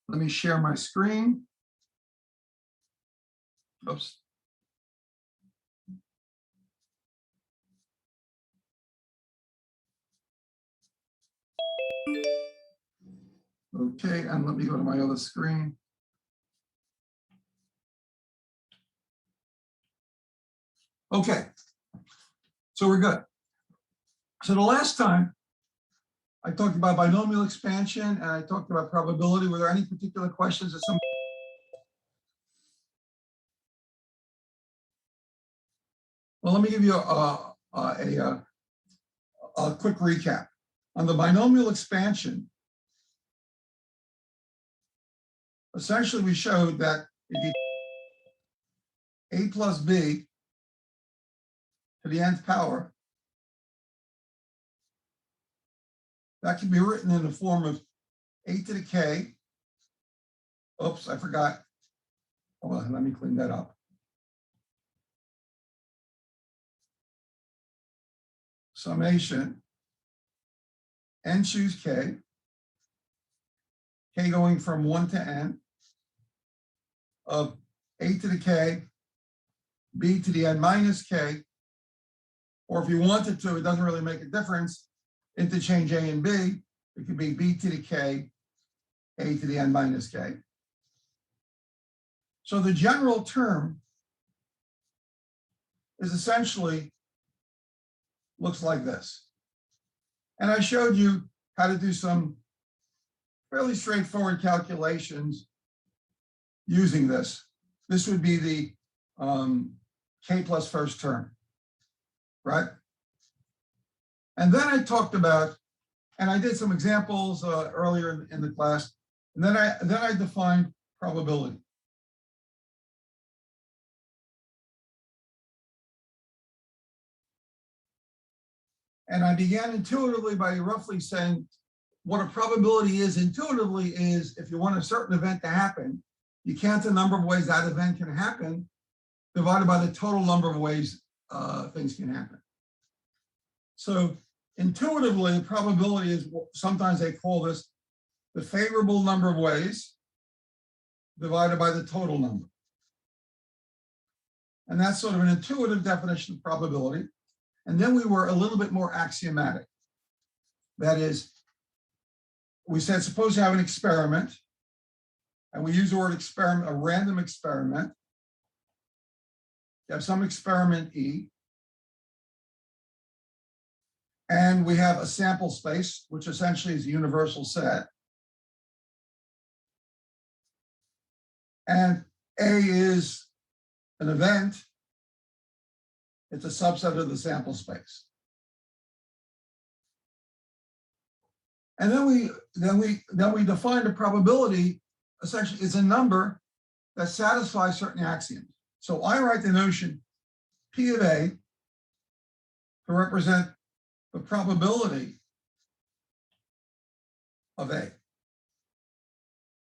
Let me share my screen. Oops. Okay, and let me go to my other screen. Okay, so we're good. So the last time I talked about binomial expansion and I talked about probability. Were there any particular questions that some? Well, let me give you a quick recap. On the binomial expansion, essentially we showed that if you a plus b to the nth power, that can be written in the form of a to the k. Oops, I forgot. Hold on, let me clean that up. Summation n choose k going from 1 to n of a to the k, b to the n minus k, or if you wanted to, it doesn't really make a difference, interchange a and b, it could be b to the k, a to the n minus k. So the general term is essentially looks like this. And I showed you how to do some fairly straightforward calculations using this. This would be the k plus first term, right? And then I talked about, and I did some examples earlier in the class, and then I defined probability. And I began intuitively by roughly saying what a probability is intuitively is if you want a certain event to happen, you count the number of ways that event can happen divided by the total number of ways things can happen. So intuitively, probability is, sometimes they call this the favorable number of ways divided by the total number. And that's sort of an intuitive definition of probability. And then we were a little bit more axiomatic. That is, we said, suppose you have an experiment, and we use the word experiment, a random experiment. You have some experiment E, and we have a sample space, which essentially is a universal set. And A is an event. It's a subset of the sample space. And then we define a probability, essentially it's a number that satisfies certain axioms. So I write the notion P of A to represent the probability of A.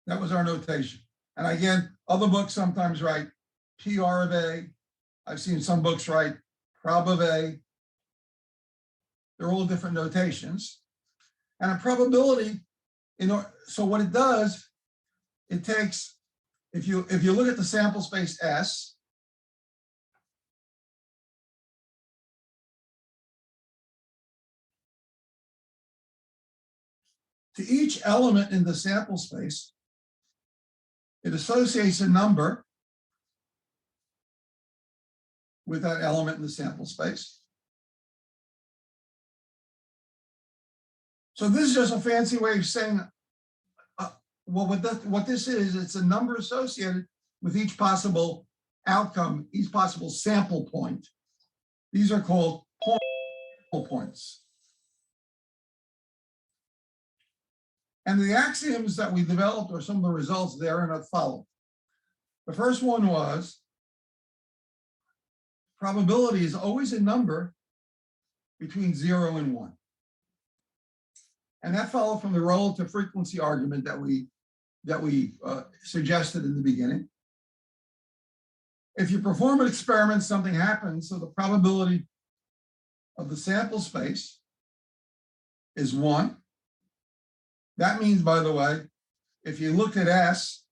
That was our notation. And again, other books sometimes write PR of A. I've seen some books write prob of A. They're all different notations. And a probability, so what it does, it takes, if you look at the sample space S, to each element in the sample space, it associates a number with that element in the sample space. So this is just a fancy way of saying, well, what this is, it's a number associated with each possible outcome, each possible sample point. These are called points. And the axioms that we developed, or some of the results therein, are followed. The first one was probability is always a number between 0 and 1. And that followed from the relative frequency argument that we suggested in the beginning. If you perform an experiment, something happens, so the probability of the sample space is 1. That means, by the way, if you looked at S,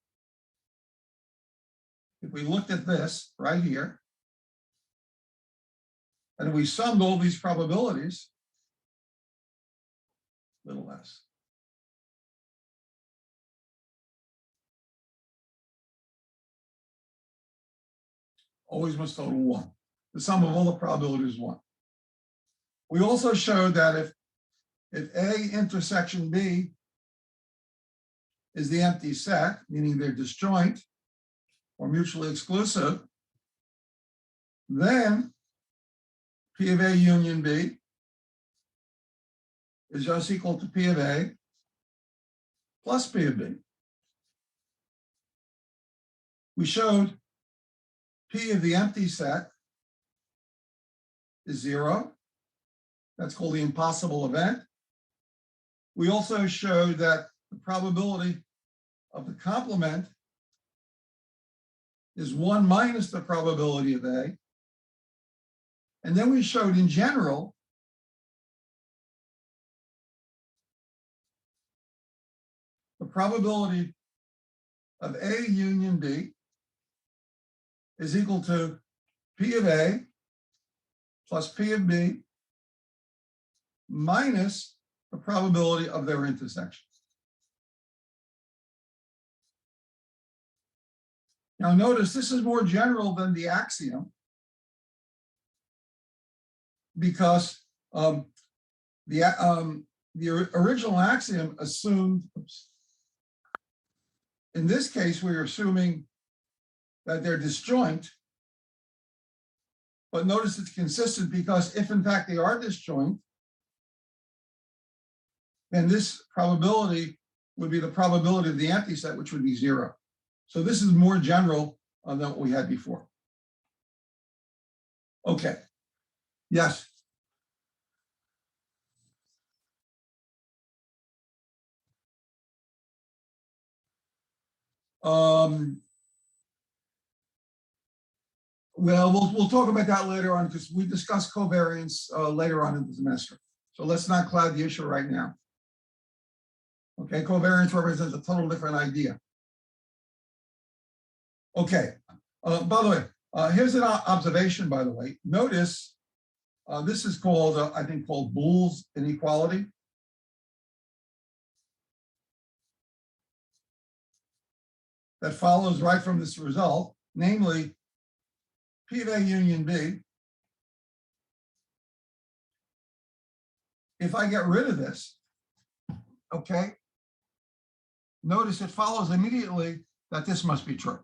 if we looked at this right here, and we summed all these probabilities, little s, always must total 1. The sum of all the probabilities is 1. We also showed that if A intersection B is the empty set, meaning they're disjoint or mutually exclusive, then P of A union B is just equal to P of A plus P of B. We showed P of the empty set is 0. That's called the impossible event. We also showed that the probability of the complement is 1 minus the probability of A. And then we showed in general the probability of A union B is equal to P of A plus P of B minus the probability of their intersection. Now notice this is more general than the axiom because the original axiom assumed, in this case, we're assuming that they're disjoint, but notice it's consistent because if in fact they are disjoint, then this probability would be the probability of the empty set, which would be 0. So this is more general than what we had before. Okay. Yes. Well, we'll talk about that later on because we discuss covariance later on in the semester. So let's not cloud the issue right now. Okay, covariance represents a total different idea. Okay, by the way, here's an observation, by the way. Notice this is called, I think, called Boole's inequality. That follows right from this result, namely P of A union B. If I get rid of this, okay, notice it follows immediately that this must be true.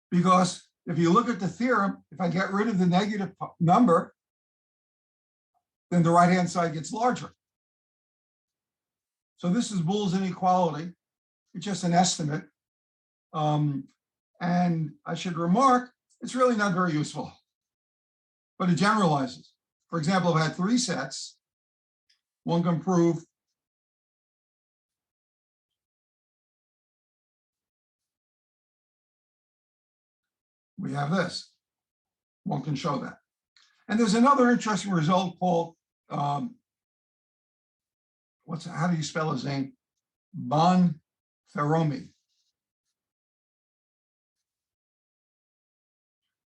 Because if you look at the theorem, if I get rid of the negative number, then the right-hand side gets larger. So this is Boole's inequality. It's just an estimate. And I should remark, it's really not very useful, but it generalizes. For example, if I had 3 sets, one can prove we have this. One can show that. And there's another interesting result called, how do you spell his name? Bonferroni.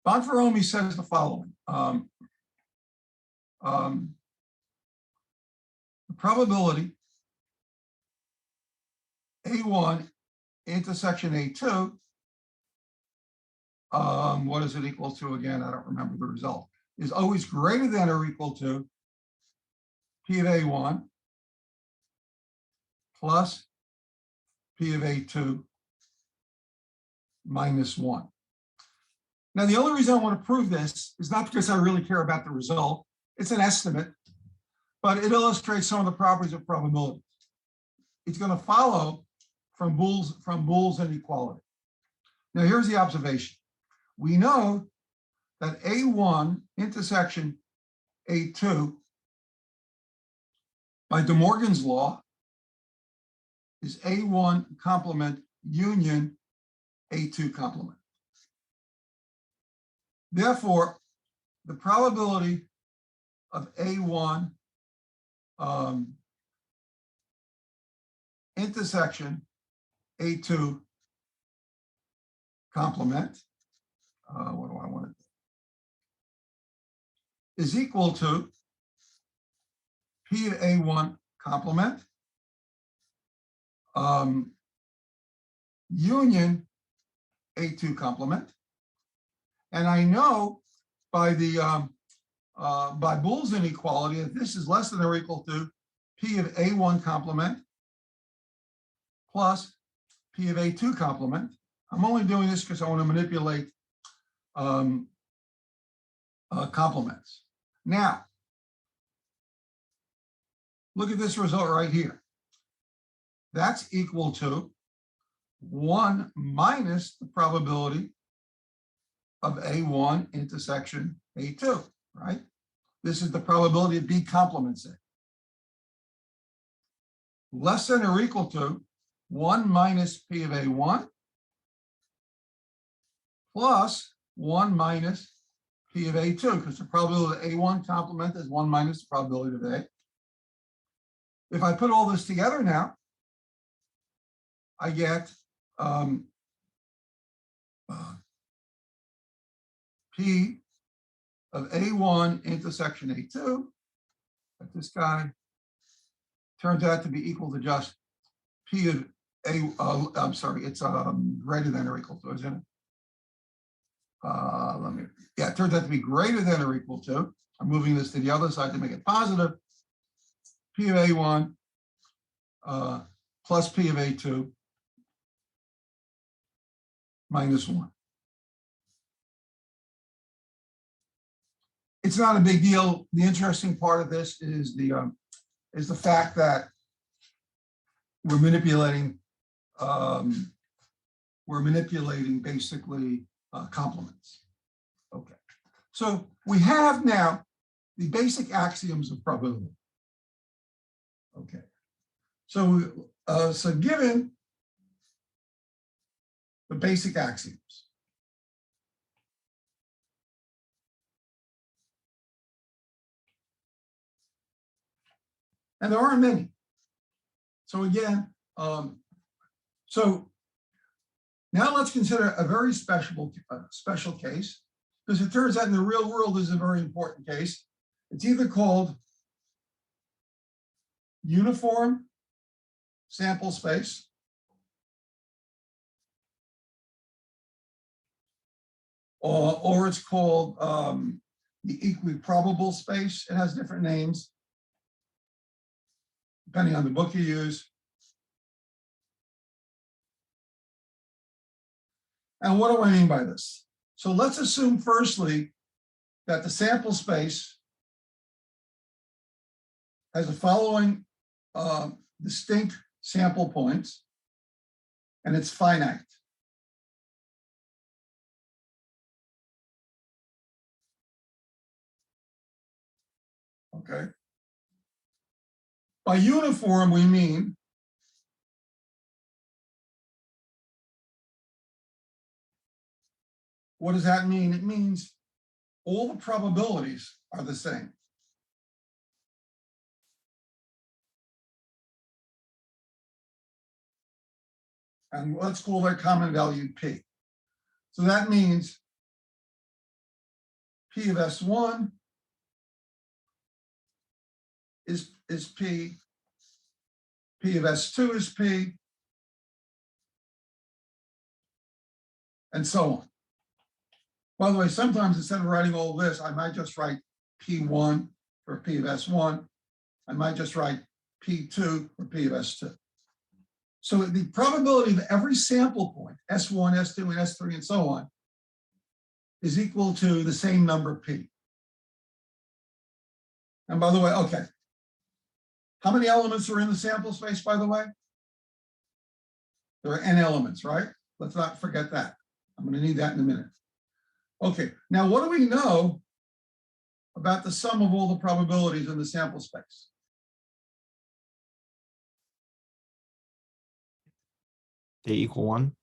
Bonferroni says the following. The probability A1 intersection A2, what is it equal to again? I don't remember the result, is always greater than or equal to P of A1 plus P of A2 minus 1. Now, the only reason I want to prove this is not because I really care about the result. It's an estimate, but it illustrates some of the properties of probability. It's going to follow from Boole's inequality. Now, here's the observation. We know that A1 intersection A2 by De Morgan's law is A1 complement union A2 complement. Therefore, the probability of A1 intersection A2 complement, what do I want to do, is equal to P of A1 complement union A2 complement. And I know by the by Boole's inequality that this is less than or equal to P of A1 complement plus P of A2 complement. I'm only doing this because I want to manipulate complements. Now, look at this result right here. That's equal to 1 minus the probability of A1 intersection A2, right? This is the probability of B complements A. Less than or equal to 1 minus P of A1 plus 1 minus P of A2, because the probability of A1 complement is 1 minus the probability of A. If I put all this together now, I get P of A1 intersection A2, but this guy turns out to be equal to just P of A, I'm sorry, it's greater than or equal to, isn't it? It turns out to be greater than or equal to, I'm moving this to the other side to make it positive, P of A1 plus P of A2 minus 1. It's not a big deal. The interesting part of this is the fact that we're manipulating basically complements. Okay, so we have now the basic axioms of probability. Okay, so given the basic axioms, and there aren't many. So again, so now let's consider a very special case, because it turns out in the real world this is a very important case. It's either called uniform sample space, or it's called the equiprobable space. It has different names depending on the book you use. And what do I mean by this? So let's assume firstly that the sample space has the following distinct sample points, and it's finite. Okay. By uniform, we mean what does that mean? It means all the probabilities are the same. And let's call their common value P. So that means P of S1 is P, P of S2 is P, and so on. By the way, sometimes instead of writing all this, I might just write P1 for P of S1. I might just write P2 for P of S2. So the probability of every sample point, S1, S2, and S3, and so on, is equal to the same number P. And by the way, okay, how many elements are in the sample space, by the way? There are n elements, right? Let's not forget that. I'm going to need that in a minute. Okay, now what do we know about the sum of all the probabilities in the sample space? They equal 1.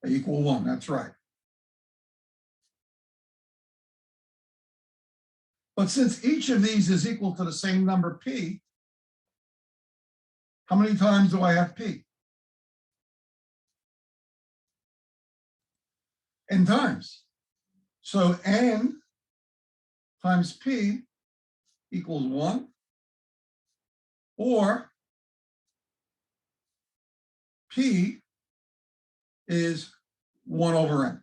They equal 1, that's right. But since each of these is equal to the same number P, How many times do I have P? N times. So N times P equals 1, or P is 1 over N,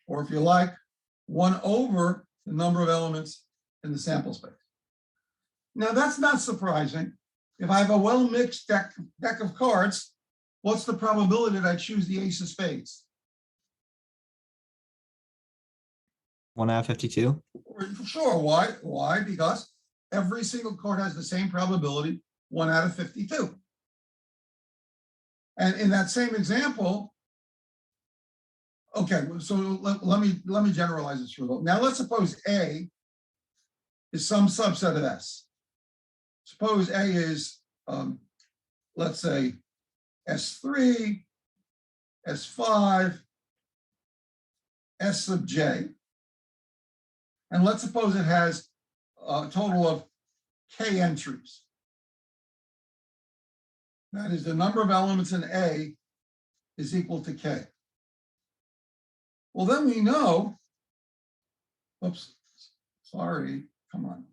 or if you like, 1 over the number of elements in the sample space. Now that's not surprising. If I have a well-mixed deck of cards, what's the probability that I choose the ace of spades? 1 out of 52. Sure, why? Why? Because every single card has the same probability, 1 out of 52. And in that same example, okay, so let me generalize this for a little. Now let's suppose A is some subset of S. Suppose A is, let's say, S3, S5, S sub J. And let's suppose it has a total of K entries. That is, the number of elements in A is equal to K. Well, then we know, oops, sorry, come on.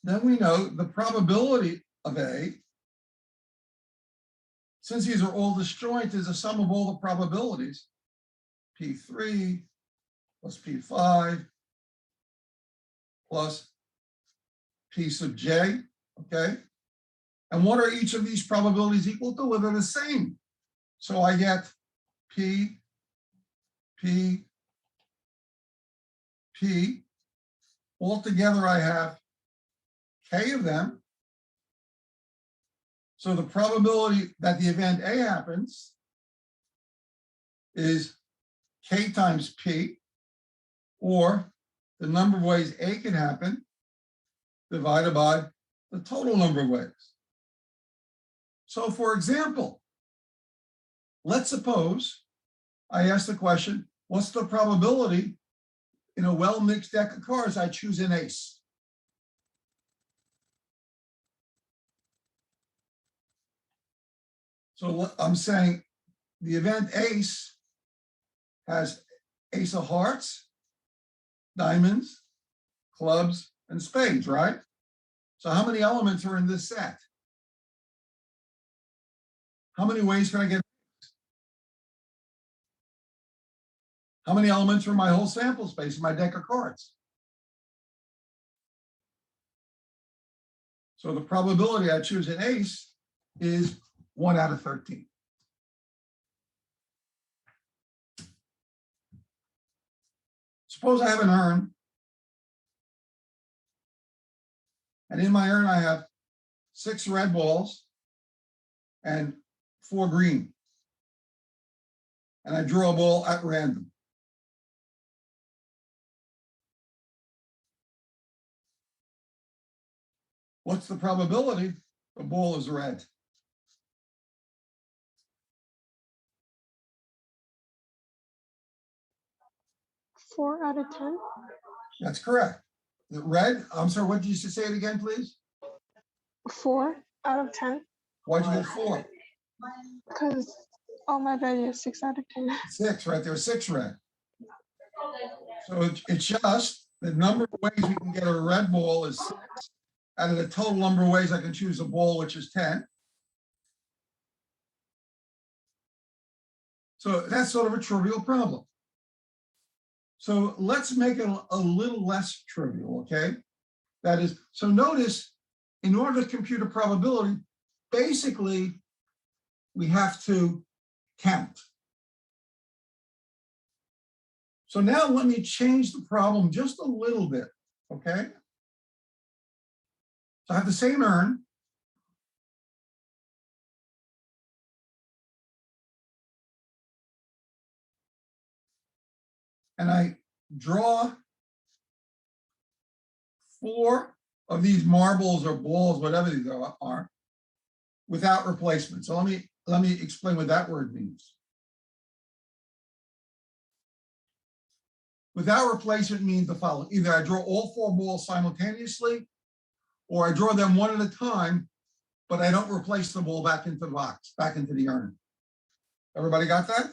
Then we know the probability of A, since these are all disjoint, is a sum of all the probabilities, P3 plus P5 plus P sub J, okay? And what are each of these probabilities equal to? Well, they're the same. So I get P, P, P. Altogether, I have K of them. So the probability that the event A happens is K times P, or the number of ways A can happen divided by the total number of ways. So for example, let's suppose I ask the question, what's the probability in a well-mixed deck of cards I choose an ace? So I'm saying the event ace has ace of hearts, diamonds, clubs, and spades, right? So how many elements are in this set? How many ways can I get? How many elements are in my whole sample space in my deck of cards? So the probability I choose an ace is 1 out of 13. Suppose I have an urn, and in my urn I have 6 red balls and 4 green. And I draw a ball at random. What's the probability the ball is red? Four out of 10. That's correct. The red, I'm sorry, what did you say it again, please? 4 out of 10. Why'd you get 4? Because all my values 6 out of 10. 6, right? There are 6 red. So it's just the number of ways we can get a red ball is 6 out of the total number of ways I can choose a ball, which is 10. So that's sort of a trivial problem. So let's make it a little less trivial, okay? That is, so notice, in order to compute a probability, basically, we have to count. So now let me change the problem just a little bit, okay? So I have the same urn. And I draw 4 of these marbles or balls, whatever these are, without replacement. So let me explain what that word means. Without replacement means the following. Either I draw all 4 balls simultaneously, or I draw them one at a time but I don't replace the ball back into the box, back into the urn. Everybody got that?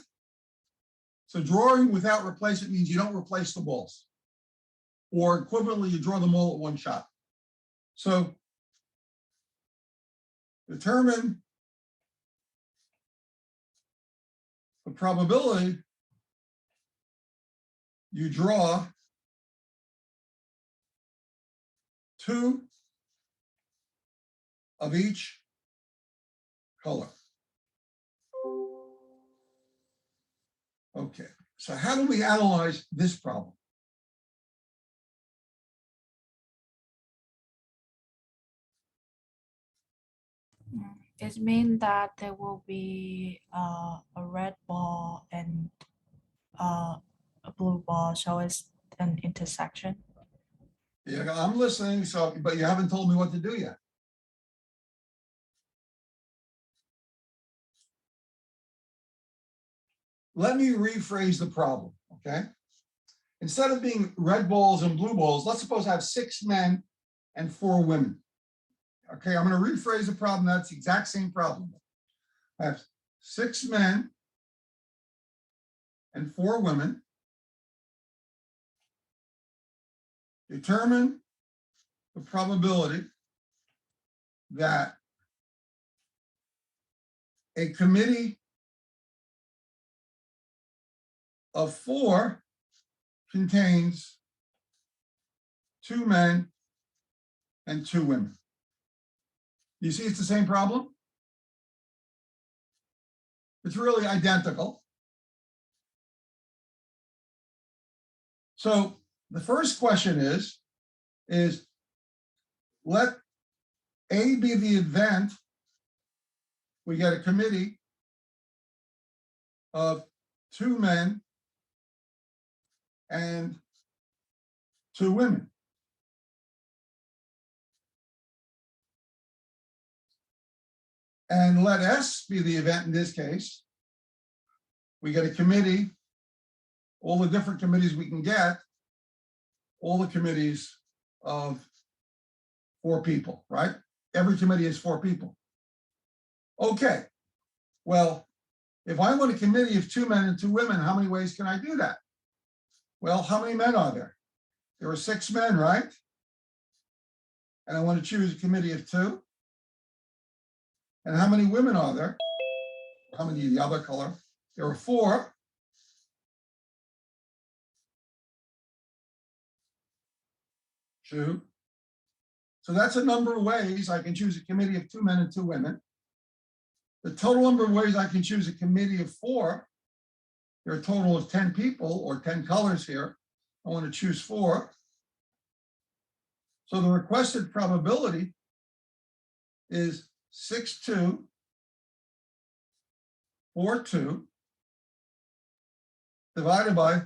So drawing without replacement means you don't replace the balls. Or equivalently, you draw them all at one shot. So determine the probability you draw 2 of each color. Okay, so how do we analyze this problem? It means that there will be a red ball and a blue ball, so it's an intersection. Yeah, I'm listening, so, but you haven't told me what to do yet. Let me rephrase the problem, okay? Instead of being red balls and blue balls, let's suppose I have 6 men and 4 women. Okay, I'm going to rephrase the problem. That's the exact same problem. I have 6 men and 4 women. Determine the probability that a committee of 4 contains 2 men and 2 women. You see it's the same problem? It's really identical. So the first question is let A be the event. We get a committee of 2 men and 2 women. And let S be the event in this case. We get a committee, all the different committees we can get, all the committees of 4 people, right? Every committee is 4 people. Okay, well, if I want a committee of 2 men and 2 women, how many ways can I do that? Well, how many men are there? There are 6 men, right? And I want to choose a committee of 2. And how many women are there? How many the other color? There are 4. Two. So that's a number of ways I can choose a committee of 2 men and 2 women. The total number of ways I can choose a committee of 4, there are a total of 10 people or 10 colors here. I want to choose 4. So the requested probability is 6-2, 4-2, divided by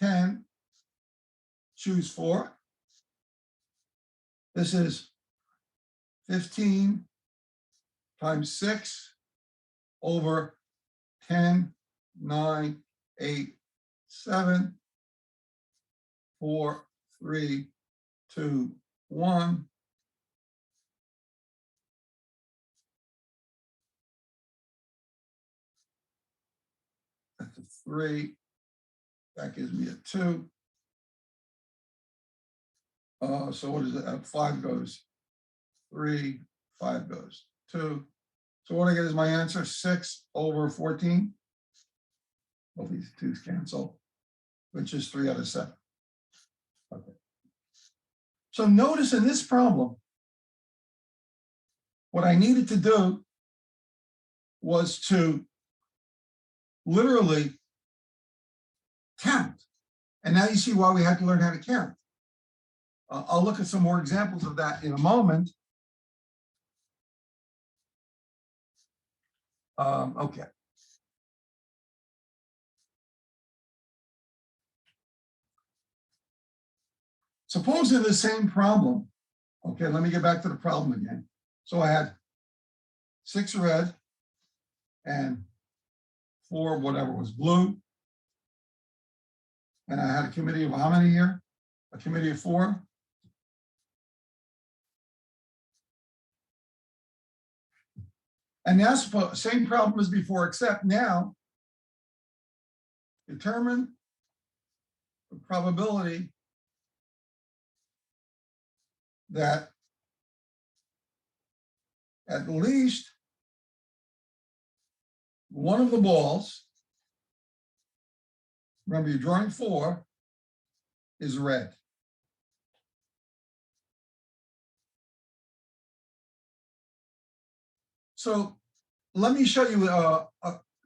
10, choose 4. This is 15 times 6 over 10, 9, 8, 7, 4, 3, 2, 1. That's a 3. That gives me a 2. So what is it? 5 goes 3, 5 goes 2. So what I get is my answer, 6 over 14. Well, these 2's cancel, which is 3 out of 7. Okay. So notice in this problem, what I needed to do was to literally count. And now you see why we had to learn how to count. I'll look at some more examples of that in a moment. Okay. Suppose in the same problem, okay, let me get back to the problem again. So I had 6 red and 4, whatever was blue. And I had a committee of how many here? A committee of 4. And that's the same problem as before, except now determine the probability that at least one of the balls, remember you're drawing 4, is red. So let me show you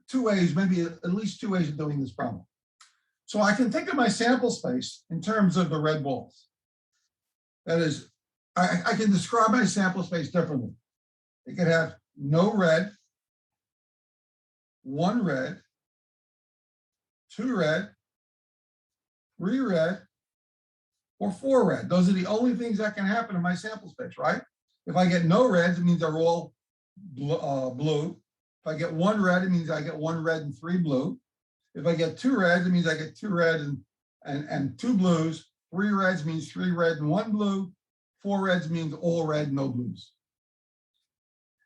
2 ways, maybe at least 2 ways of doing this problem. So I can think of my sample space in terms of the red balls. That is, I can describe my sample space differently. It could have no red, 1 red, 2 red, 3 red, or 4 red. Those are the only things that can happen in my sample space, right? If I get no reds, it means they're all blue. If I get 1 red, it means I get 1 red and 3 blue. If I get 2 reds, it means I get 2 red and 2 blues. 3 reds means 3 red and 1 blue. 4 reds means all red, no blues.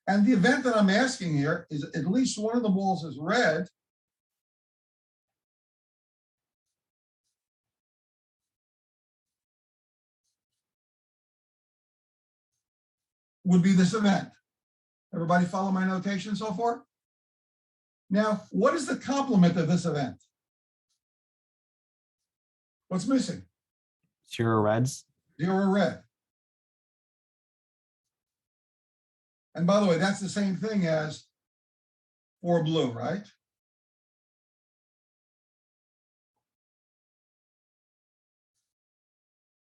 And the event that I'm asking here is at least one of the balls is red. Would be this event. Everybody follow my notation so far? Now, what is the complement of this event? What's missing? 0 reds. 0 red. And by the way, that's the same thing as 4 blue, right?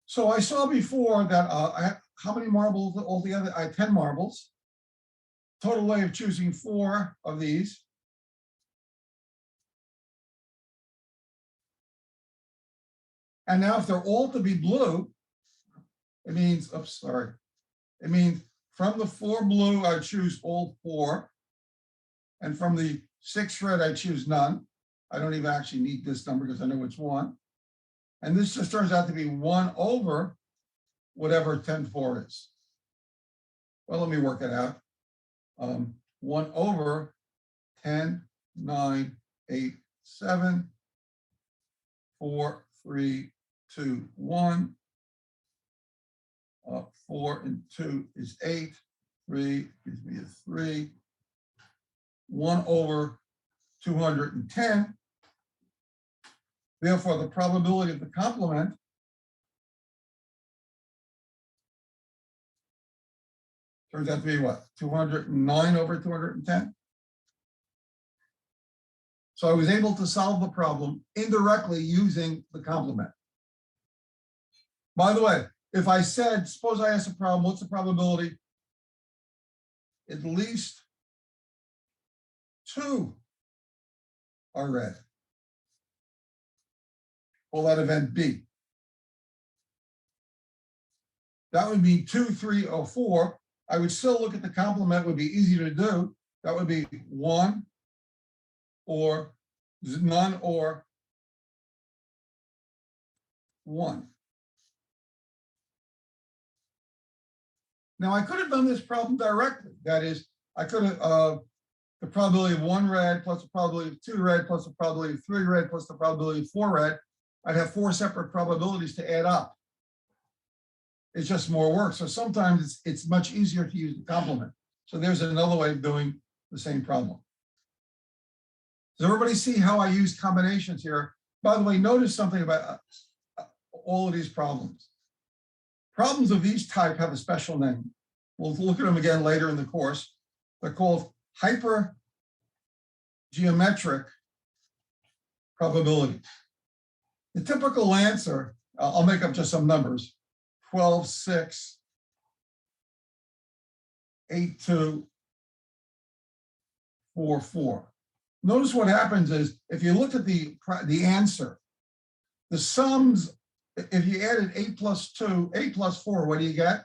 So I saw before that I have, how many marbles altogether? I have 10 marbles. Total way of choosing 4 of these. And now if they're all to be blue, it means, oops, sorry. It means from the 4 blue, I choose all 4. And from the 6 red, I choose none. I don't even actually need this number because I know it's 1. And this just turns out to be 1 over whatever 10-4 is. Well, let me work it out. 1 over 10, 9, 8, 7, 4, 3, 2, 1. 4 and 2 is 8. 3 gives me a 3. 1 over 210. Therefore, the probability of the complement turns out to be what? 209 over 210. So I was able to solve the problem indirectly using the complement. By the way, if I said, suppose I asked a problem, what's the probability at least 2 are red? Call that event B. That would be 2, 3, or 4. I would still look at the complement, would be easy to do. That would be 1 or none or 1. Now I could have done this problem directly. That is, I could have the probability of 1 red plus the probability of 2 red plus the probability of 3 red plus the probability of 4 red. I'd have 4 separate probabilities to add up. It's just more work. So sometimes it's much easier to use the complement. So there's another way of doing the same problem. Does everybody see how I use combinations here? By the way, notice something about all of these problems. Problems of these type have a special name. We'll look at them again later in the course. They're called hypergeometric probabilities. The typical answer, I'll make up just some numbers, 12, 6, 8, 2, 4, 4. Notice what happens is, if you look at the answer, the sums, if you added 8 plus 2, 8 plus 4, what do you get?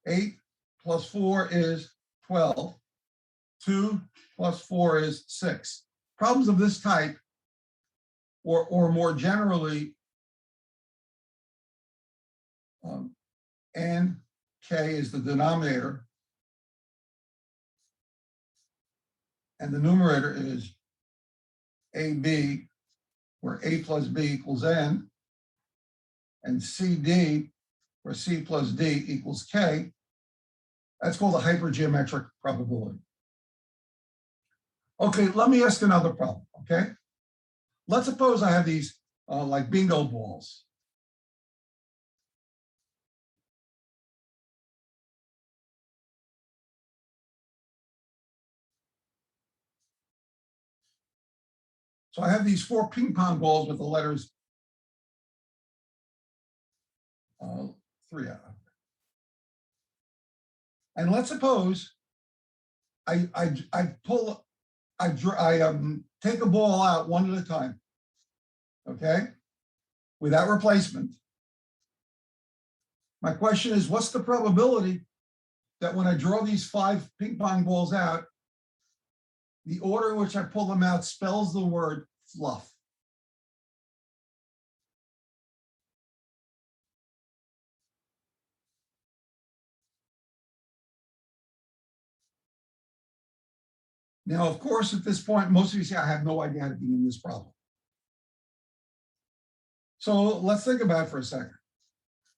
8 plus 4 is 12. 2 plus 4 is 6. Problems of this type, or more generally, and K is the denominator, And the numerator is AB, where A plus B equals N, and CD, where C plus D equals K. That's called a hypergeometric probability. Okay, let me ask another problem, okay? Let's suppose I have these like bingo balls. So I have these 4 ping pong balls with the letters 3 out. And let's suppose I take a ball out one at a time, okay, without replacement. My question is, what's the probability that when I draw these 5 ping pong balls out, the order in which I pull them out spells the word fluff? Now, of course, at this point, most of you say, I have no idea how to begin this problem. So let's think about it for a second.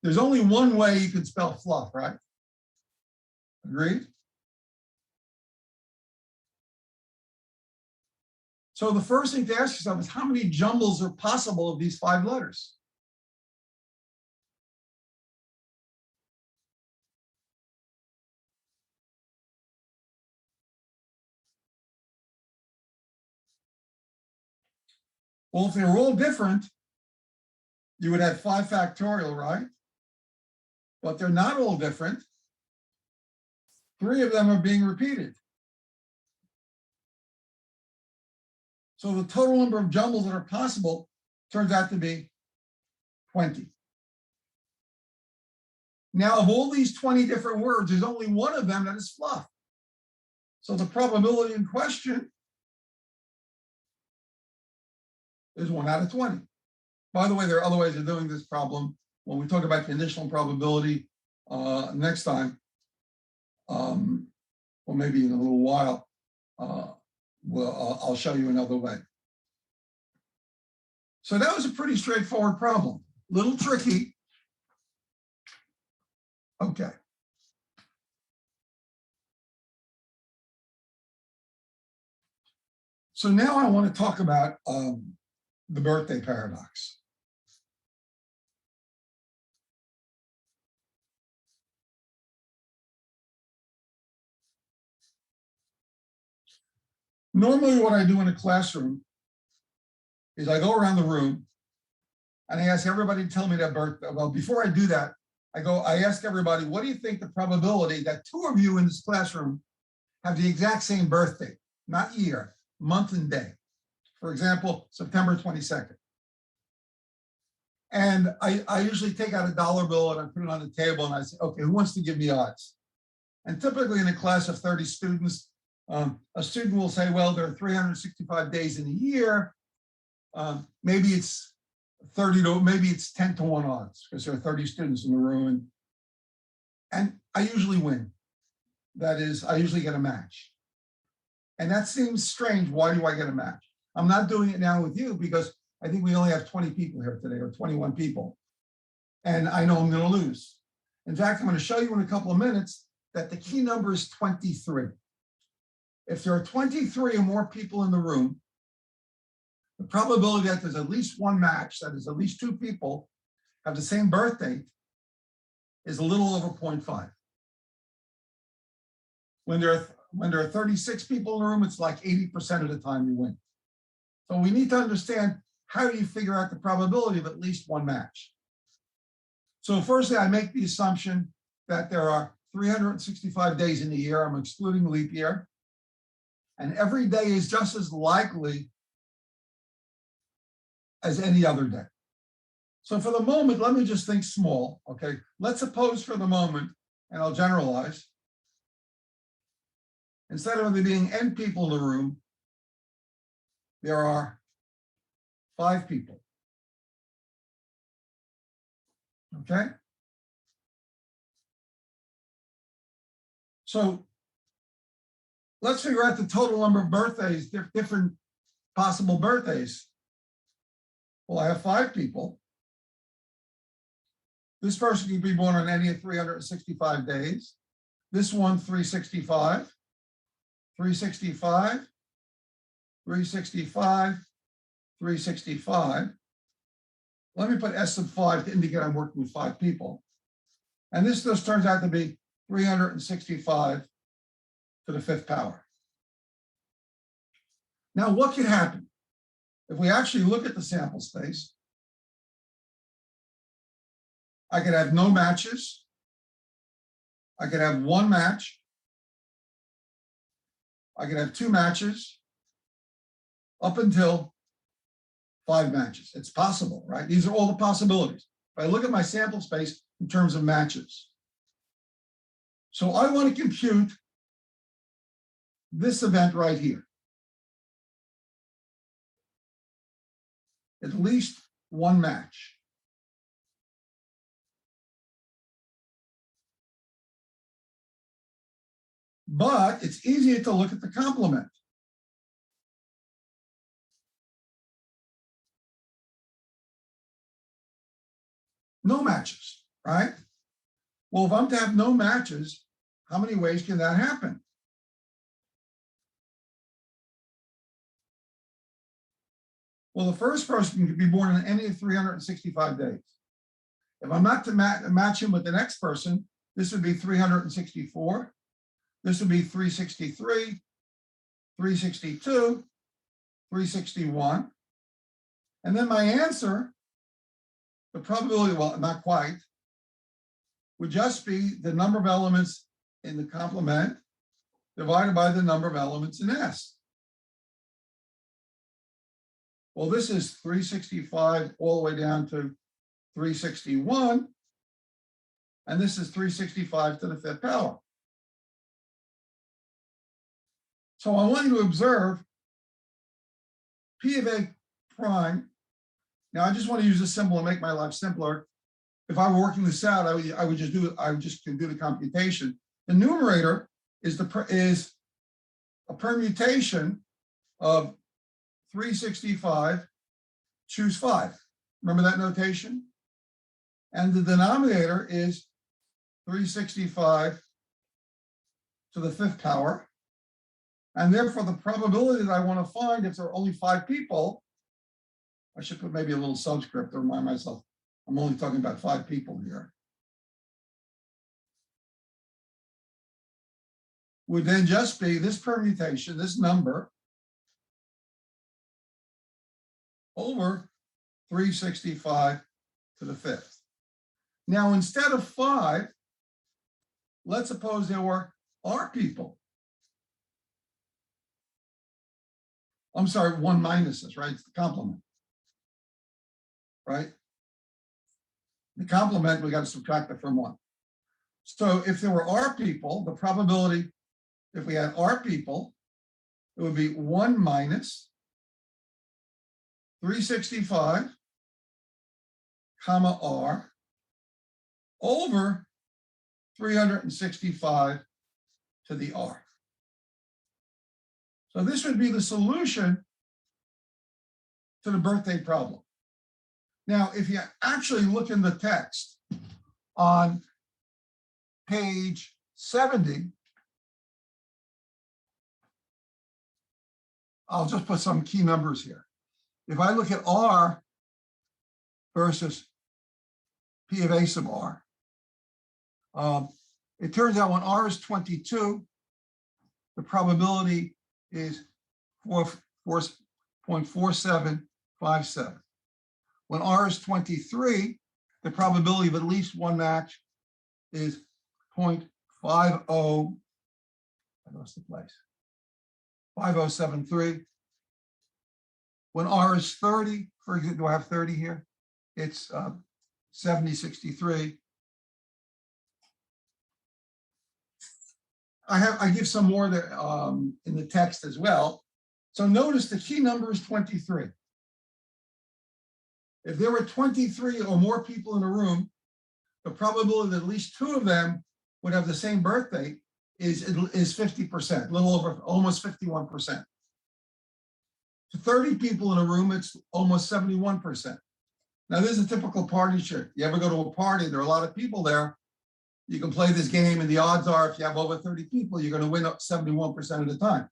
There's only one way you can spell fluff, right? Agreed? So the first thing to ask yourself is, how many jumbles are possible of these 5 letters? Well, if they were all different, you would have 5 factorial, right? But they're not all different. 3 of them are being repeated. So the total number of jumbles that are possible turns out to be 20. Now, of all these 20 different words, there's only one of them that is fluff. So the probability in question is 1 out of 20. By the way, there are other ways of doing this problem. When we talk about conditional probability next time, or maybe in a little while, I'll show you another way. So that was a pretty straightforward problem. Little tricky. Okay. So now I want to talk about the birthday paradox. Normally what I do in a classroom is I go around the room and I ask everybody to tell me their birthday. Well, before I do that, I ask everybody, what do you think the probability that 2 of you in this classroom have the exact same birthday, not year, month and day? For example, September 22nd. And I usually take out a dollar bill and I put it on the table and I say, okay, who wants to give me odds? And typically in a class of 30 students, a student will say, well, there are 365 days in a year. Maybe it's 10 to 1 odds because there are 30 students in the room. And I usually win. That is, I usually get a match. And that seems strange. Why do I get a match? I'm not doing it now with you because I think we only have 20 people here today, or 21 people. And I know I'm going to lose. In fact, I'm going to show you in a couple of minutes that the key number is 23. If there are 23 or more people in the room, the probability that there's at least one match, that is at least 2 people, have the same birth date is a little over 0.5. When there are 36 people in the room, it's like 80% of the time you win. So we need to understand, how do you figure out the probability of at least one match? So firstly, I make the assumption that there are 365 days in a year. I'm excluding leap year. And every day is just as likely as any other day. So for the moment, let me just think small, okay? Let's suppose for the moment, and I'll generalize, instead of there being n people in the room, there are 5 people, okay? So let's figure out the total number of birthdays, different possible birthdays. Well, I have 5 people. This person can be born on any of 365 days. This one, 365, 365, 365, 365. Let me put S sub 5 to indicate I'm working with 5 people. And this just turns out to be 365 to the 5th power. Now, what could happen? If we actually look at the sample space, I could have no matches. I could have 1 match. I could have 2 matches up until 5 matches. It's possible, right? These are all the possibilities. If I look at my sample space in terms of matches. So I want to compute this event right here. At least 1 match. But it's easier to look at the complement. No matches, right? Well, if I'm to have no matches, how many ways can that happen? Well, the first person could be born in any of 365 days. If I'm not to match him with the next person, this would be 364. This would be 363, 362, 361. And then my answer, the probability, well, not quite, would just be the number of elements in the complement divided by the number of elements in S. Well, this is 365 all the way down to 361. And this is 365 to the 5th power. So I want you to observe P of A prime. Now I just want to use this symbol and make my life simpler. If I were working this out, I would just do the computation. The numerator is a permutation of 365, choose 5. Remember that notation? And the denominator is 365 to the 5th power. And therefore, the probability that I want to find, if there are only 5 people, I should put maybe a little subscript to remind myself I'm only talking about 5 people here, would then just be this permutation, this number, over 365 to the 5th. Now, instead of 5, let's suppose there were R people. I'm sorry, 1 minus this, right? It's the complement, right? The complement, we got to subtract it from 1. So if there were R people, the probability, if we had R people, it would be 1 minus 365, comma R, over 365 to the R. So this would be the solution to the birthday problem. Now, if you actually look in the text on page 70, I'll just put some key numbers here. If I look at R versus P of A sub R, it turns out when R is 22, the probability is 4.4757. When R is 23, the probability of at least 1 match is 0.50. I lost the place. 5073. When R is 30, for example, do I have 30 here? It's 7063. I give some more there in the text as well. So notice the key number is 23. If there were 23 or more people in a room, the probability that at least 2 of them would have the same birthday is 50%, a little over, almost 51%. To 30 people in a room, it's almost 71%. Now, this is a typical party trick. You ever go to a party, there are a lot of people there. You can play this game, and the odds are if you have over 30 people, you're going to win up 71% of the time.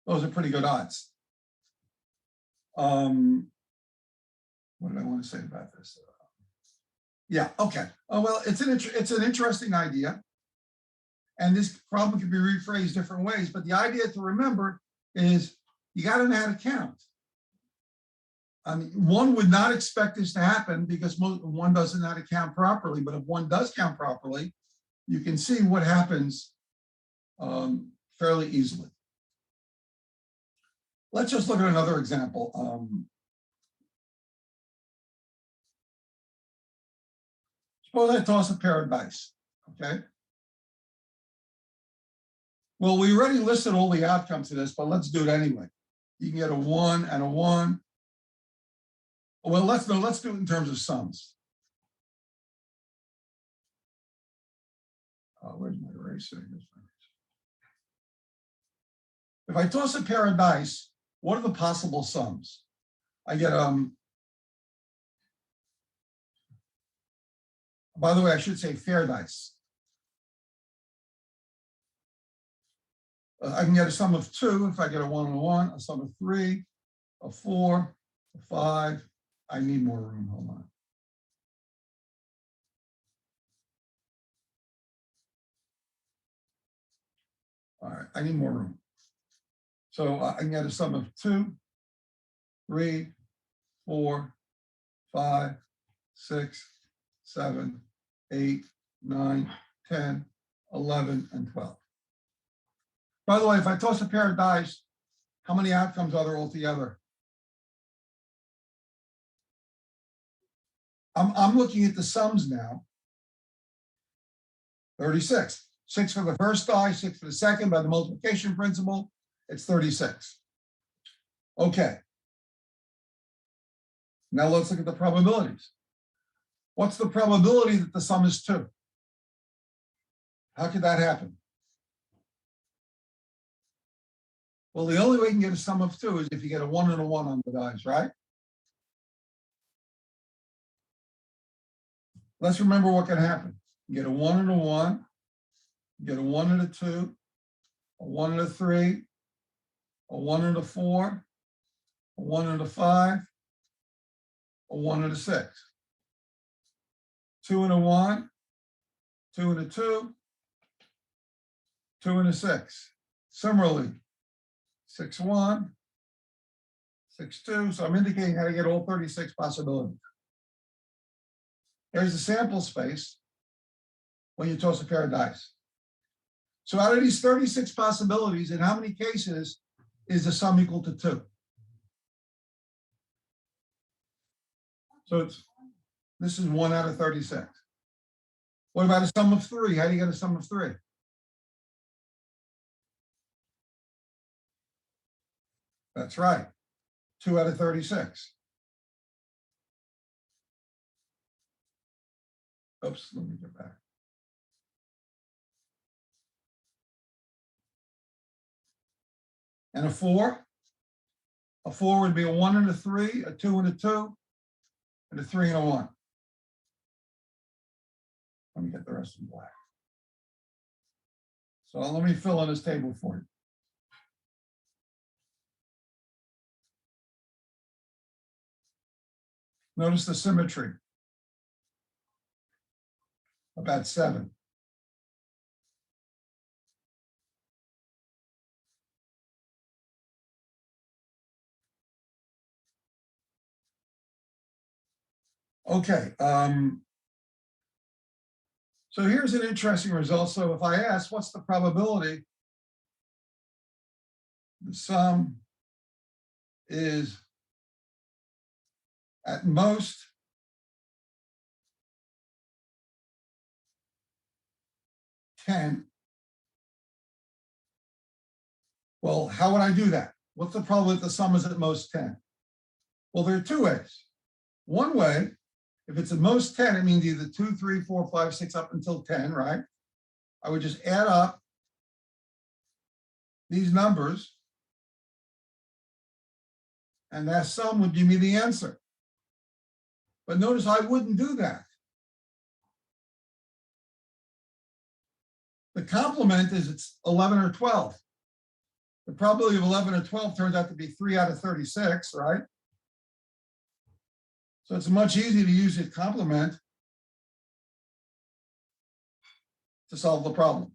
Those are pretty good odds. What did I want to say about this? Yeah, okay. Oh, well, it's an interesting idea. And this problem can be rephrased different ways. But the idea to remember is you got to know how to count. I mean, one would not expect this to happen because one doesn't know how to count properly. But if one does count properly, you can see what happens fairly easily. Let's just look at another example. Suppose I toss a pair of dice, okay? Well, we already listed all the outcomes to this, but let's do it anyway. You can get a 1 and a 1. Well, let's do it in terms of sums. Where's my eraser? If I toss a pair of dice, what are the possible sums? I get, by the way, I should say fair dice. I can get a sum of 2 if I get a 1 and a 1, a sum of 3, a 4, a 5. I need more room, hold on. All right, I need more room. So I can get a sum of 2, 3, 4, 5, 6, 7, 8, 9, 10, 11, and 12. By the way, if I toss a pair of dice, how many outcomes are there altogether? I'm looking at the sums now. 36. 6 for the first die, 6 for the second. By the multiplication principle, it's 36. Okay. Now let's look at the probabilities. What's the probability that the sum is 2? How could that happen? Well, the only way you can get a sum of 2 is if you get a 1 and a 1 on the dice, right? Let's remember what can happen. You get a 1 and a 1, you get a 1 and a 2, a 1 and a 3, a 1 and a 4, a 1 and a 5, a 1 and a 6. 2 and a 1, 2 and a 2, 2 and a 6. Similarly, 6, 1, 6, 2. So I'm indicating how to get all 36 possibilities. There's the sample space when you toss a pair of dice. So out of these 36 possibilities, in how many cases is the sum equal to 2? So this is 1 out of 36. What about a sum of 3? How do you get a sum of 3? That's right, 2 out of 36. Oops, let me get back. And a 4? A 4 would be a 1 and a 3, a 2 and a 2, and a 3 and a 1. Let me get the rest in black. So let me fill in this table for you. Notice the symmetry. About 7. Okay. So here's an interesting result. So if I ask, what's the probability the sum is at most 10. Well, how would I do that? What's the probability that the sum is at most 10? Well, there are 2 ways. One way, if it's at most 10, it means either 2, 3, 4, 5, 6 up until 10, right? I would just add up these numbers, and that sum would give me the answer. But notice I wouldn't do that. The complement is it's 11 or 12. The probability of 11 or 12 turns out to be 3 out of 36, right? So it's much easier to use its complement to solve the problem.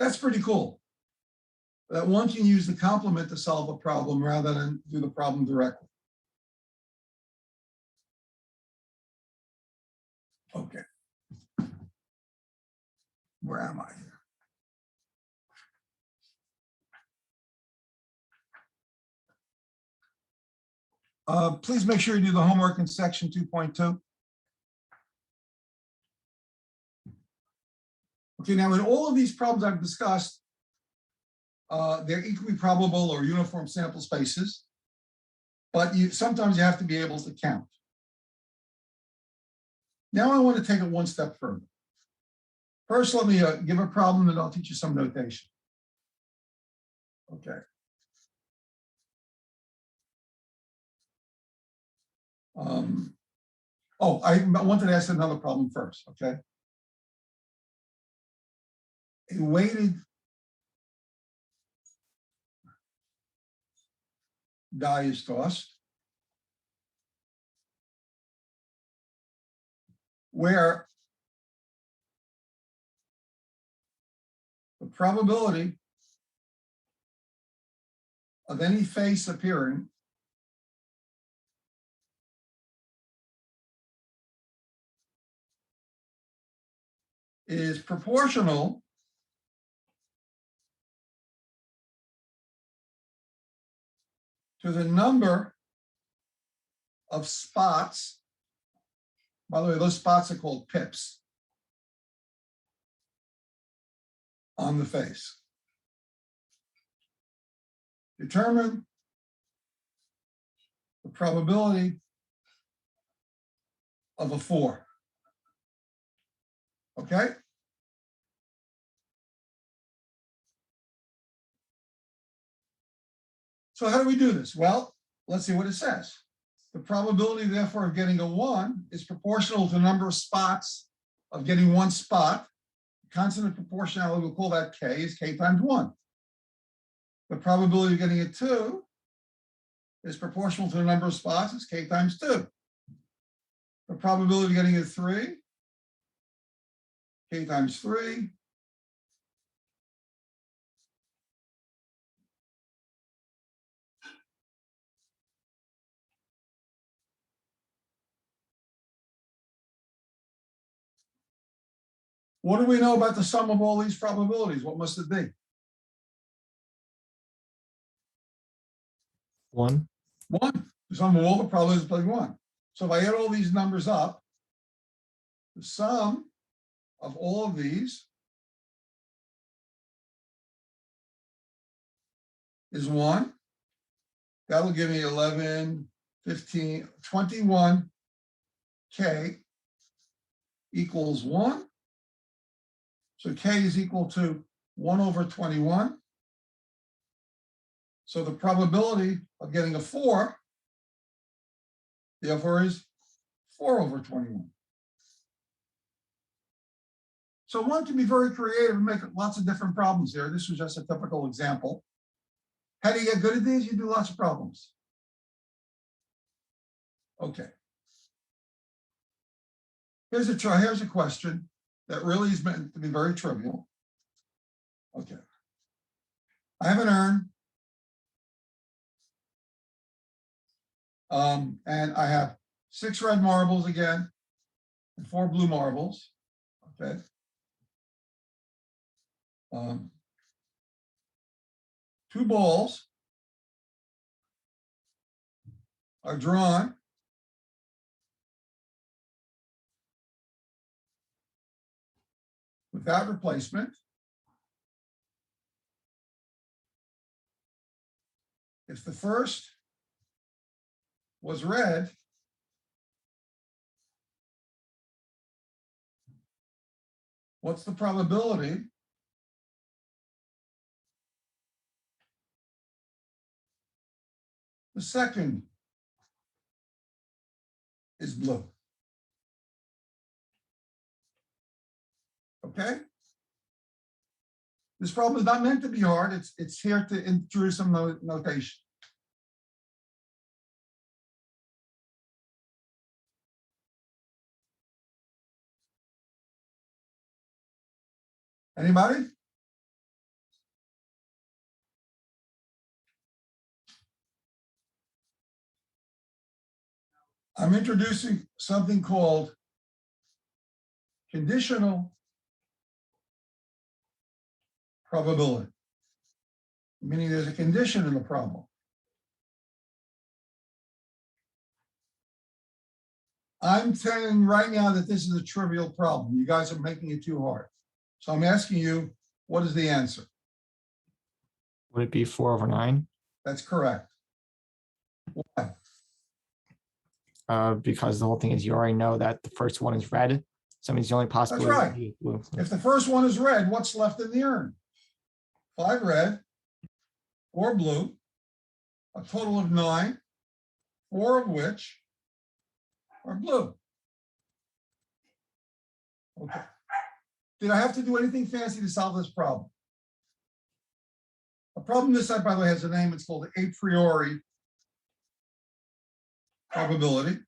That's pretty cool. That one can use the complement to solve a problem rather than do the problem directly. Okay. Where am I here? Please make sure you do the homework in section 2.2. Okay, now in all of these problems I've discussed, they're equally probable or uniform sample spaces, but sometimes you have to be able to count. Now I want to take it one step further. First, let me give a problem and I'll teach you some notation. Okay. I wanted to ask another problem first, okay? A weighted die is tossed where the probability of any face appearing is proportional to the number of spots. By the way, those spots are called pips on the face. Determine the probability of a 4. Okay? So how do we do this? Well, let's see what it says. The probability, therefore, of getting a 1 is proportional to the number of spots of getting one spot. Constant of proportionality, we'll call that k, is k times 1. The probability of getting a 2 is proportional to the number of spots, is k times 2. The probability of getting a 3, k times 3. What do we know about the sum of all these probabilities? What must it be? 1. 1. The sum of all the probabilities is like 1. So if I add all these numbers up, the sum of all of these is 1. That'll give me 11, 15, 21 k equals 1. So k is equal to 1 over 21. So the probability of getting a 4, therefore, is 4 over 21. So one can be very creative and make lots of different problems here. This was just a typical example. How do you get good at these? You do lots of problems. Okay. Here's a question that really is meant to be very trivial. Okay. I have an urn. And I have 6 red marbles again and 4 blue marbles. Okay. 2 balls are drawn without replacement. If the first was red, what's the probability The second is blue. Okay? This problem is not meant to be hard. It's here to introduce some notation. Anybody? I'm introducing something called conditional probability, meaning there's a condition in the problem. I'm telling right now that this is a trivial problem. You guys are making it too hard. So I'm asking you, what is the answer? Would it be 4/9? That's correct. Why? Because the whole thing is you already know that the first one is red. So it means the only possibility right. is blue. If the first one is red, what's left in the urn? 5 red, 4 blue, a total of 9, 4 of which are blue. Okay. Did I have to do anything fancy to solve this problem? A problem this side, by the way, has a name. It's called a priori probability.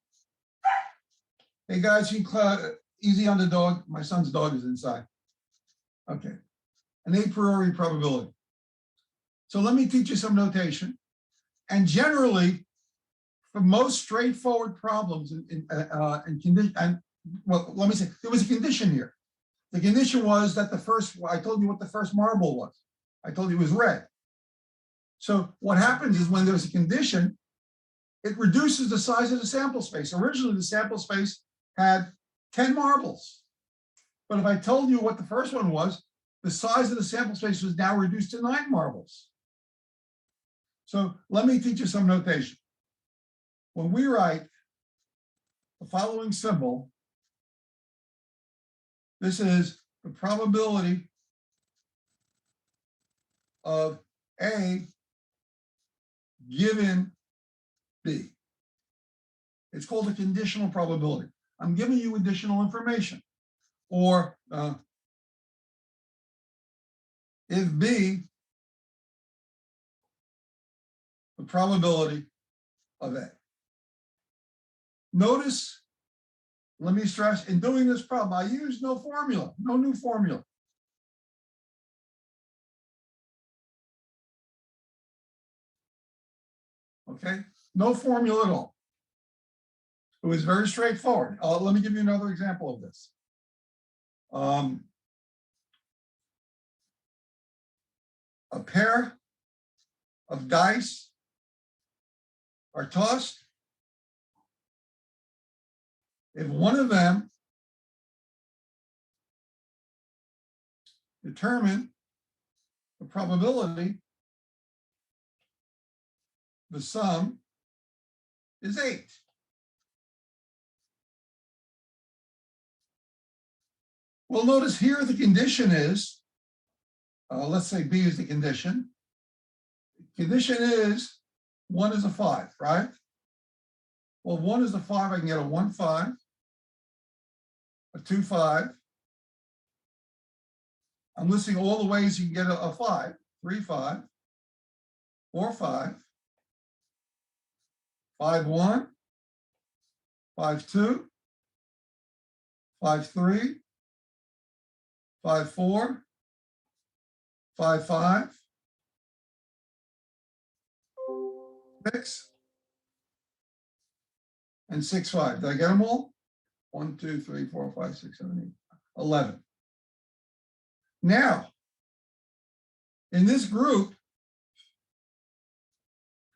Hey guys, you can easy on the dog. My son's dog is inside. Okay. An a priori probability. So let me teach you some notation. And generally, for most straightforward problems well, let me say, there was a condition here. The condition was that I told you what the first marble was. I told you it was red. So what happens is when there's a condition, it reduces the size of the sample space. Originally, the sample space had 10 marbles. But if I told you what the first one was, the size of the sample space was now reduced to 9 marbles. So let me teach you some notation. When we write the following symbol, this is the probability of A given B. It's called a conditional probability. I'm giving you additional information. Or if B, the probability of A. Notice, let me stress, in doing this problem, I use no formula, no new formula. Okay, no formula at all. It was very straightforward. Let me give you another example of this. A pair of dice are tossed. If one of them determine the probability, the sum is 8. Well, notice here the condition is, let's say B is the condition. The condition is 1 is a 5, right? Well, if 1 is a 5, I can get a 1, 5, a 2, 5. I'm listing all the ways you can get a 5, 3, 5, 4, 5, 5, 1, 5, 2, 5, 3, 5, 4, 5, 5, 6, and 6, 5. Did I get them all? 1, 2, 3, 4, 5, 6, 7, 8, 11. Now, in this group,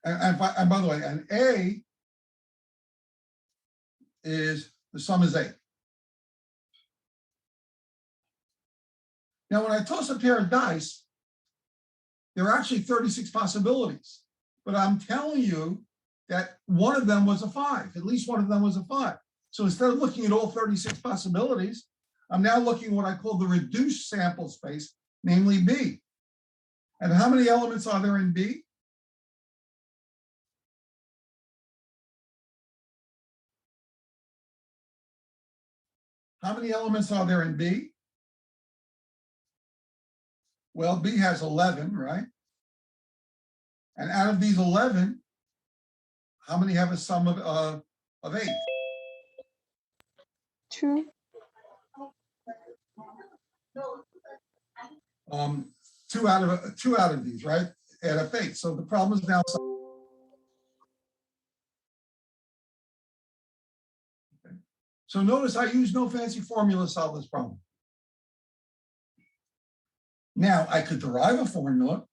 and by the way, an A is, the sum is 8. Now, when I toss a pair of dice, there are actually 36 possibilities, but I'm telling you that one of them was a 5, at least one of them was a 5. So instead of looking at all 36 possibilities, I'm now looking at what I call the reduced sample space, namely B. And how many elements are there in B? How many elements are there in B? Well, B has 11, right? And out of these 11, how many have a sum of 8? 2. Two out of these, right? Add up 8. So the problem is now. Okay. So notice I use no fancy formula to solve this problem. Now I could derive a formula,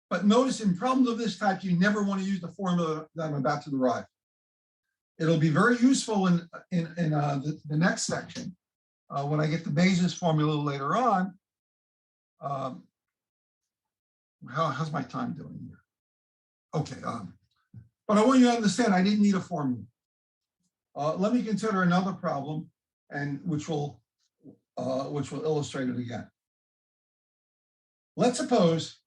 but notice in problems of this type, you never want to use the formula that I'm about to derive. It'll be very useful in the next section when I get the basis formula later on. How's my time doing here? Okay, but I want you to understand I didn't need a formula. Let me consider another problem, and which will illustrate it again. Let's suppose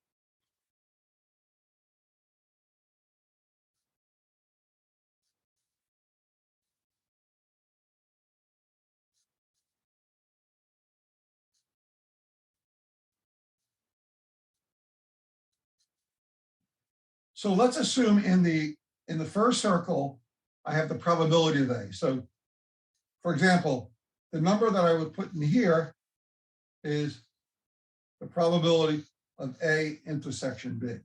so let's assume in the first circle, I have the probability of A. So for example, the number that I would put in here is the probability of A intersection B.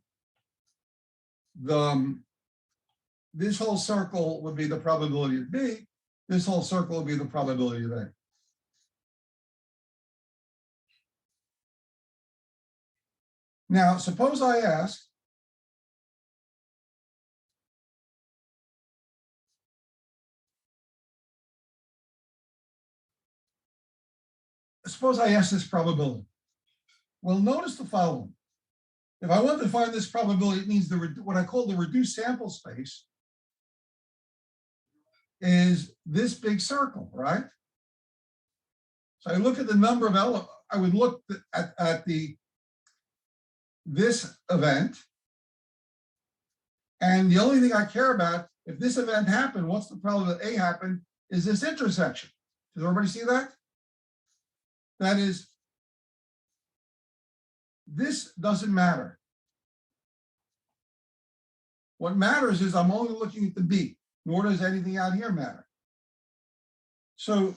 This whole circle would be the probability of B. This whole circle would be the probability of A. Now, suppose I ask, this probability. Well, notice the following. If I want to find this probability, it means what I call the reduced sample space is this big circle, right? So I look at the number of elements. I would look at this event, and the only thing I care about, if this event happened, what's the probability that A happened, is this intersection. Does everybody see that? That is, this doesn't matter. What matters is I'm only looking at the B, nor does anything out here matter. So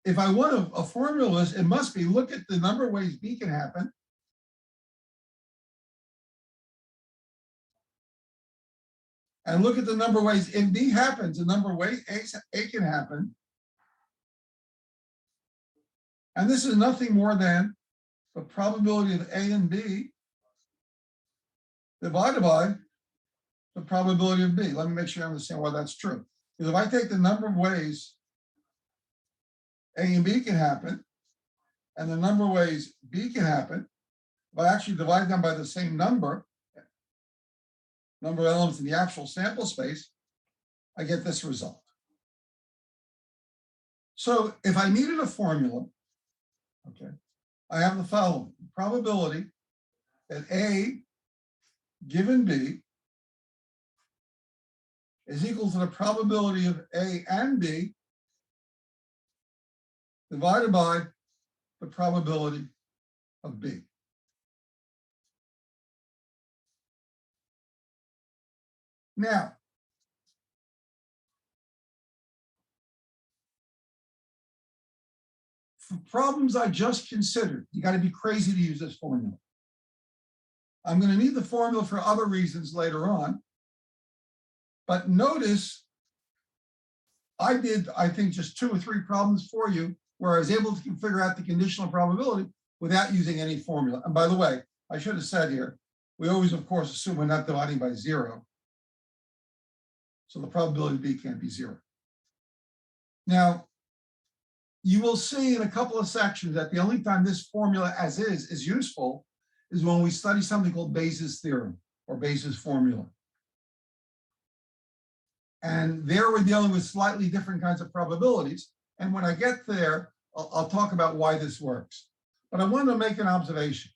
if I want a formula, it must be look at the number of ways B can happen. And look at the number of ways, if B happens, the number of ways A can happen. And this is nothing more than the probability of A and B divided by the probability of B. Let me make sure you understand why that's true. Because if I take the number of ways A and B can happen, and the number of ways B can happen, if I actually divide them by the same number of elements in the actual sample space, I get this result. So if I needed a formula, okay, I have the following: probability that A given B is equal to the probability of A and B divided by the probability of B. Now, for problems I just considered, you got to be crazy to use this formula. I'm going to need the formula for other reasons later on. But notice I did, I think, just 2 or 3 problems for you where I was able to figure out the conditional probability without using any formula. And by the way, I should have said here, we always, of course, assume we're not dividing by 0. So the probability of B can't be 0. Now, you will see in a couple of sections that the only time this formula as is useful is when we study something called Bayes' theorem or Bayes' formula. And there we're dealing with slightly different kinds of probabilities. And when I get there, I'll talk about why this works. But I want to make an observation.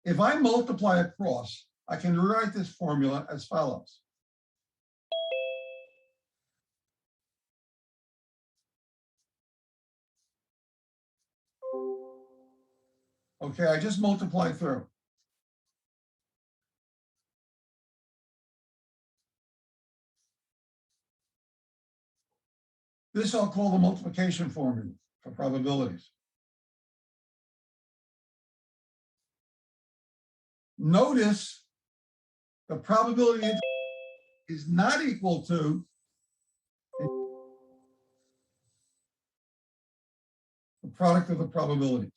If I multiply across, I can rewrite this formula as follows. Okay, I just multiplied through. This I'll call the multiplication formula for probabilities. Notice the probability is not equal to the product of the probabilities.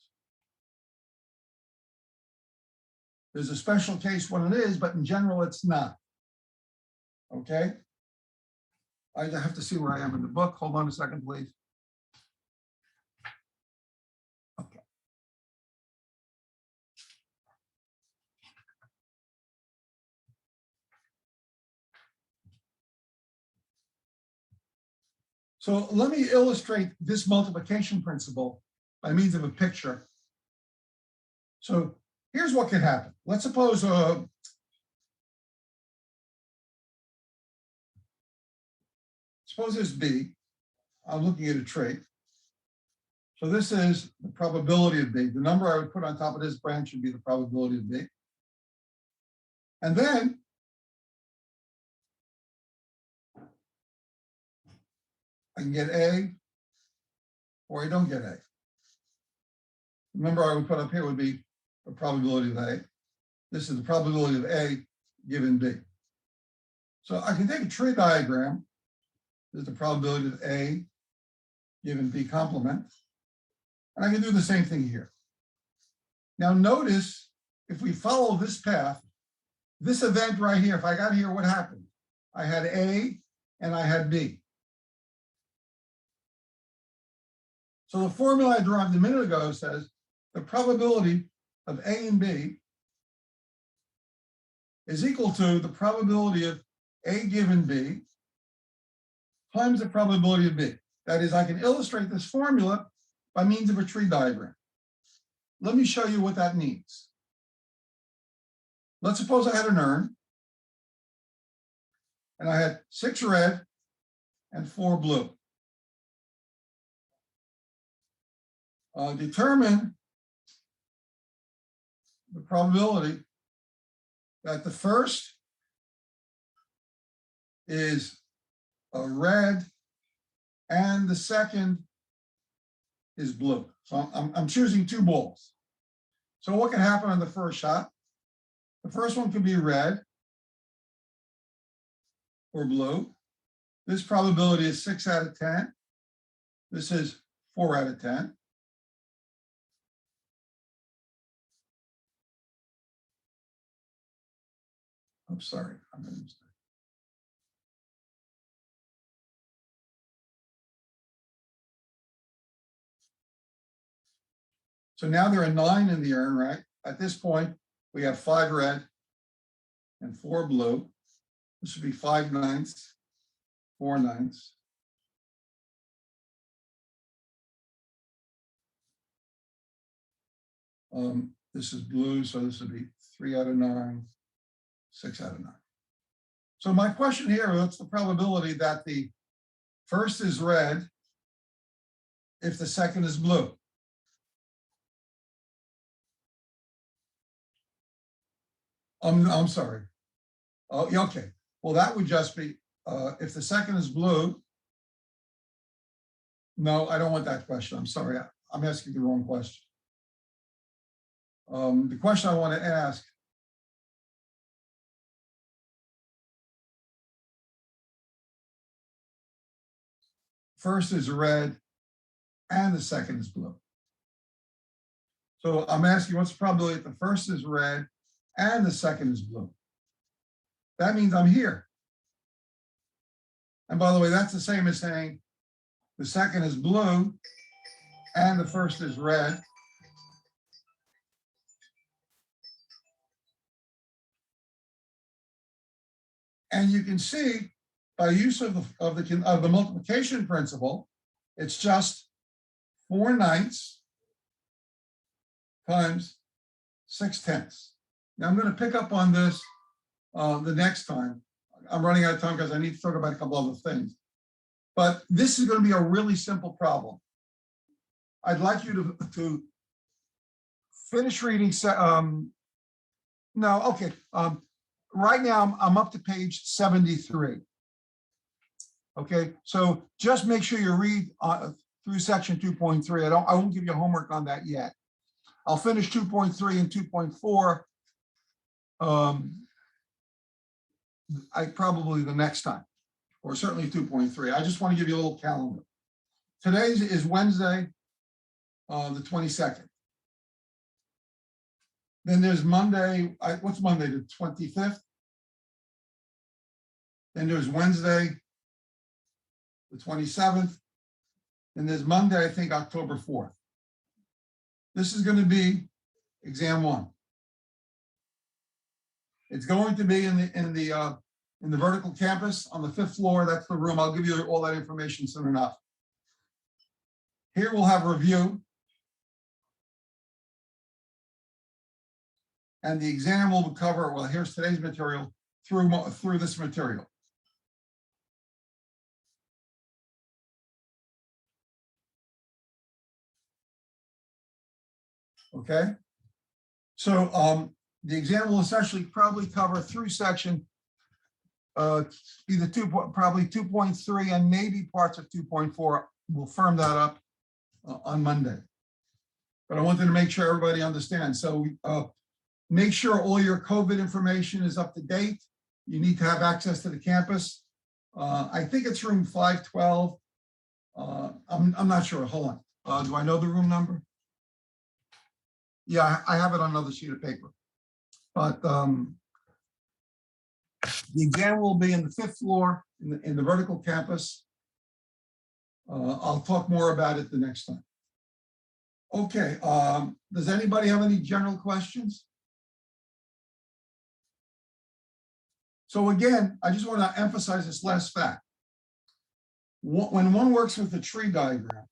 There's a special case when it is, but in general, it's not. Okay? I have to see where I am in the book. Hold on a second, please. Okay. So let me illustrate this multiplication principle by means of a picture. So here's what could happen. Let's suppose suppose this B. I'm looking at a trait. So this is the probability of B. The number I would put on top of this branch would be the probability of B. And then I can get A or I don't get A. The number I would put up here would be the probability of A. This is the probability of A given B. So I can take a tree diagram. This is the probability of A given B complement. And I can do the same thing here. Now notice, if we follow this path, this event right here, if I got here, what happened? I had A and I had B. So the formula I derived a minute ago says the probability of A and B is equal to the probability of A given B times the probability of B. That is, I can illustrate this formula by means of a tree diagram. Let me show you what that means. Let's suppose I had an urn and I had 6 red and 4 blue. Determine the probability that the first is a red and the second is blue. So I'm choosing 2 balls. So what can happen on the first shot? The first one could be red or blue. This probability is 6 out of 10. This is 4 out of 10. I'm sorry, I'm going to mistake. So now there are 9 in the urn, right? At this point, we have 5 red and 4 blue. This would be 5 ninths, 4 ninths. This is blue, so this would be 3 out of 9, 6 out of 9. So my question here, what's the probability that the first is red if the second is blue? I'm sorry. Oh, yeah, okay. Well, that would just be if the second is blue. No, I don't want that question. I'm sorry. I'm asking the wrong question. The question I want to ask, first is red and the second is blue. So I'm asking what's the probability that the first is red and the second is blue? That means I'm here. And by the way, that's the same as saying the second is blue and the first is red. And you can see by use of the multiplication principle, it's just 4 ninths times 6 tenths. Now I'm going to pick up on this the next time. I'm running out of time because I need to talk about a couple other things. But this is going to be a really simple problem. I'd like you to finish reading, no, okay. Right now, I'm up to page 73. Okay, so just make sure you read through section 2.3. I won't give you homework on that yet. I'll finish 2.3 and 2.4. Probably the next time, or certainly 2.3. I just want to give you a little calendar. Today is Wednesday, the 22nd. Then there's Monday. What's Monday? The 25th. Then there's Wednesday, the 27th. And there's Monday, I think, October 4th. This is going to be exam 1. It's going to be in the vertical campus on the 5th floor. That's the room. I'll give you all that information soon enough. Here we'll have a review. And the exam will cover, well, here's today's material through this material. Okay. So the exam will essentially probably cover through section either probably 2.3 and maybe parts of 2.4. We'll firm that up on Monday. But I wanted to make sure everybody understands. So make sure all your COVID information is up to date. You need to have access to the campus. I think it's room 512. I'm not sure. Hold on. Do I know the room number? Yeah, I have it on another sheet of paper. But the exam will be in the 5th floor in the vertical campus. I'll talk more about it the next time. Okay. Does anybody have any general questions? So again, I just want to emphasize this last fact. When one works with the tree diagram,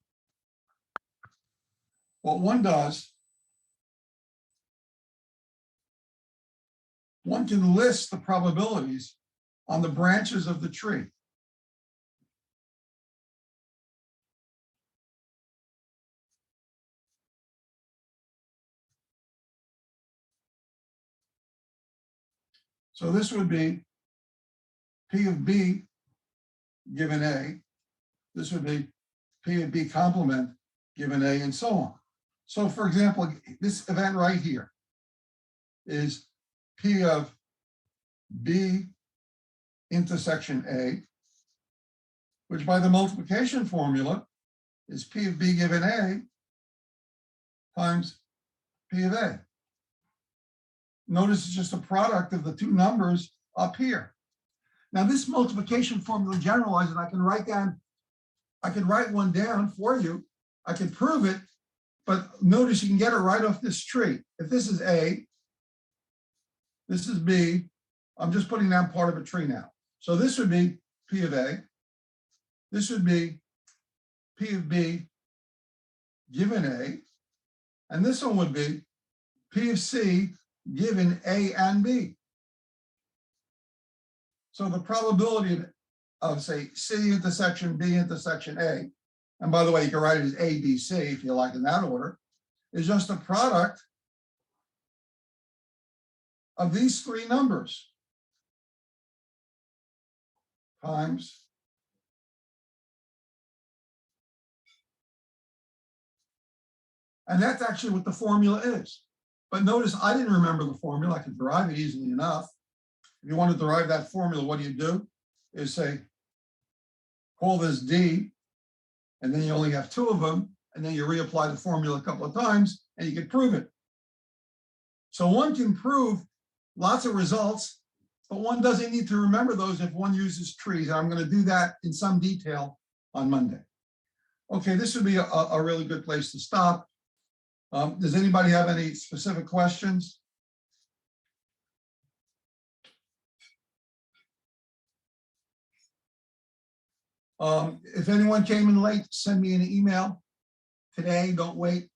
what one does, one can list the probabilities on the branches of the tree. So this would be P of B given A. This would be P of B complement given A, and so on. So for example, this event right here is P of B intersection A, which by the multiplication formula is P of B given A times P of A. Notice it's just a product of the two numbers up here. Now this multiplication formula generalizes, and I can write one down for you. I can prove it, but notice you can get it right off this tree. If this is A, this is B, I'm just putting down part of a tree now. So this would be P of A. This would be P of B given A. And this one would be P of C given A and B. So the probability of, say, C intersection B intersection A, and by the way, you can write it as A, B, C if you like in that order, is just a product of these three numbers times and that's actually what the formula is. But notice I didn't remember the formula. I could derive it easily enough. If you want to derive that formula, what do? Is say, call this D, and then you only have two of them, and then you reapply the formula a couple of times, and you can prove it. So one can prove lots of results, but one doesn't need to remember those if one uses trees. I'm going to do that in some detail on Monday. Okay, this would be a really good place to stop. Does anybody have any specific questions? If anyone came in late, send me an email today. Don't wait